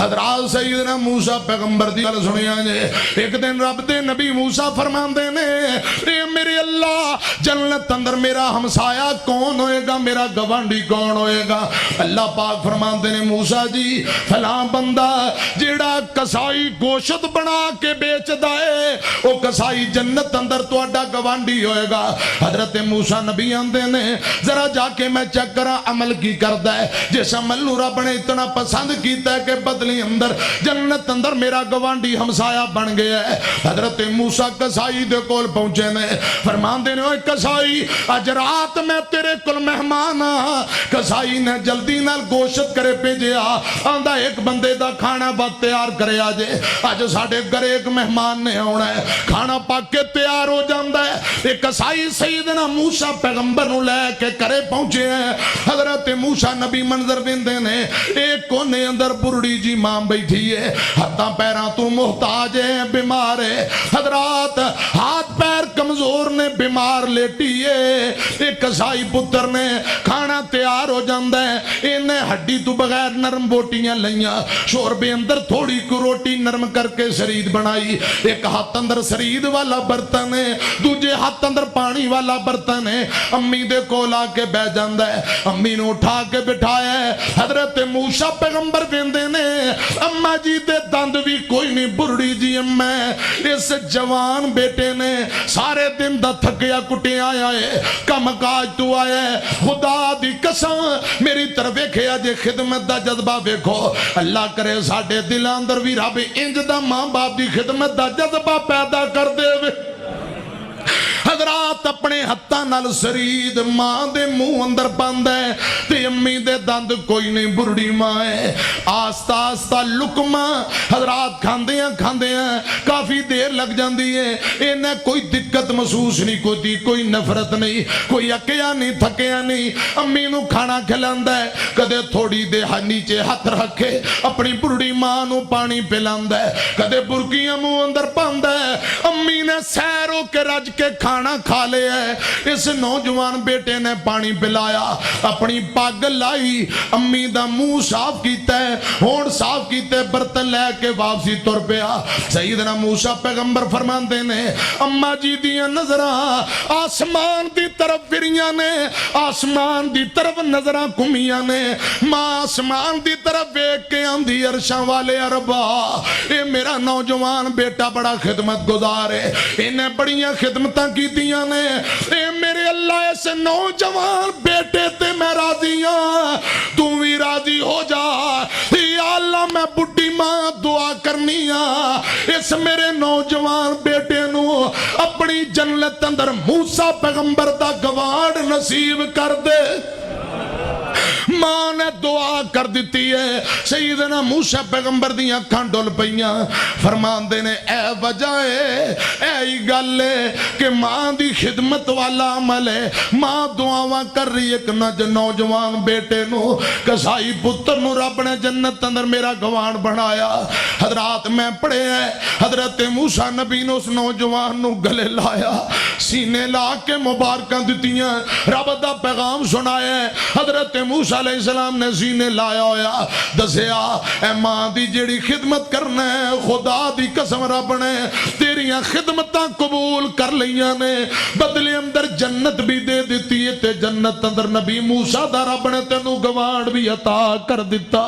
हजरात सईदना मूसा पैगंबर दी गल सुनिया जे। एक दिन रब दे नबी मूसा फरमांदे ने मेरे अल्लाह जन्नत अंदर मेरा हमसाया कौन होएगा, मेरा गवांडी कौन होएगा। अल्लाह पाक फरमांदे ने मूसा जी फलां बंदा जेड़ा कसाई गोश्त बना के बेचदा है वो कसाई जन्नत अंदर तुहाडा गवांडी होएगा। हजरत मूसा नबी आंदे ने जरा जाके मैं चेक करा अमल की करदा है। जिस अमल नूं रब ने इतना पसंद कीता है कि बदली अंदर जन्नत अंदर मेरा गवांडी हमसाया बन गया है। हजरत मूसा कसाई दे कोल पहुंचे ने फरमांदे ने ओए कसाई अज रात मैं तेरे कोल मेहमान आ। कसाई ने जल्दी नाल गोश्त करे भेजिया आंदा एक बंदे दा खाना बद तैयार करे अज अज साडे घरे एक मेहमान ने आउणा है। खाना पक के तैयार हो जांदा है। एक कसाई सईदना मूसा पैगंबर नूं लेके घरे पहुंचे हैं। हजरत मूसा नबी मंजर वेंदे ने एक कोने अंदर बुरड़ी जी मां बैठी है, हाथां पैरां तू मुहताज है, बीमार है। हजरात हाथ पैर कमजोर ने, बीमार लेटी है। एक कसाई पुत्र ने खाना तैयार हो जाता है, इन्हें हड्डी तो बगैर नरम बोटियां लईयां, शोरबे अंदर थोड़ी को रोटी नरम करके शरीद बनाई। एक हाथ अंदर शरीद वाला बर्तन है, दूजे हाथ अंदर पानी वाला बर्तन है। अम्मी दे कोल आके बह जाता है, अम्मी ने उठा के बिठाया है। हजरत मूसा पैगंबर कहते ने अम्मा जी दे दंद भी कोई नहीं, बुरड़ी जी अम्मा इस जवान बेटे ने सारे दिन दा थकिया कुटिया आया है, कम काज तू आया है। खुदा दी कसम मेरी तरफ वेखिया जे खिदमत दा जज्बा वेखो। अल्लाह करे साडे दिलां अंदर भी रब इंज दा मां बाप दी खिदमत दा जज्बा पैदा कर देवे। हजरात अपने हत्थां नाल शरीद मां दे मुंह अंदर पांदा है ते अम्मी दे दंद कोई नहीं, बुरड़ी मां है। आस्ता आस्ता लुकमा हजरात खांदियां काफी देर लग जाती है। इन्हें कोई दिक्कत महसूस नहीं होती, कोई नफरत नहीं, कोई अकिया नहीं, थकिया नहीं। अम्मी नूं खाना खिलांदा है, कदे थोड़ी देर नीचे हथ रखे अपनी बुरड़ी मां नूं पानी पिलांदा है, कदे बुरकियां मुंह अंदर पांदा है। अम्मी ने सैर होके रज के खाना खा लिया है। इस नौजवान बेटे ने पानी पिलाया, अपनी पग लाई, अम्मी दा मुंह साफ कीता है, होठ साफ कीते, बर्तन लेके वापसी तुर पिया। सईदना मूसा पैगंबर फरमांदे ने अम्मा जी दियां नजरां आसमान दी तरफ फिरियां ने, आसमान दी तरफ नजरां घुमियां ने। मां आसमान दी तरफ वेख के आंदी अरशां वाले अरबा ये मेरा नौजवान बेटा बड़ा खिदमत गुजार है, इन्हें बड़ियां खिदमतां कीतियां ने। ए मेरे अल्लाह इस नौजवान बेटे ते मैं राजी हां, तू भी राजी हो जा। या अल्लाह मैं बुढ़ी मां दुआ करनी आ इस मेरे नौजवान बेटे नू अपनी जन्नत अंदर मूसा पैगंबर दा गवाड़ नसीब कर दे। मां ने दुआ कर दी है। सईदना मूसा पैगंबर दी अखां डुल पईयां, फरमांदे ने ए वजह है, ऐ गल है कि मां दी खिदमत वाला अमल है। मां दुआवां कर रही एक नौजवान बेटे नू, कसाई पुत्र नू रब ने जन्नत अंदर मेरा गवान बनाया। हजरात मैं पढ़े है हजरत मूसा नबी ने उस नौजवान नू गले लाया, सीने ला के मुबारकां दित्तियां, रब दा पैगाम सुनाया। हजरत मूसा अलैहिस्सलाम ने सीने लाया होया, दसिया ए मां दी जेड़ी खिदमत करना है, खुदा दी कसम रब ने तेरियां खिदमतां कबूल कर लियां ने, बदले अंदर जन्नत भी दे दी है ते जन्नत अंदर नबी मूसा दा रब ने तेनू गवांड भी अता कर दिता।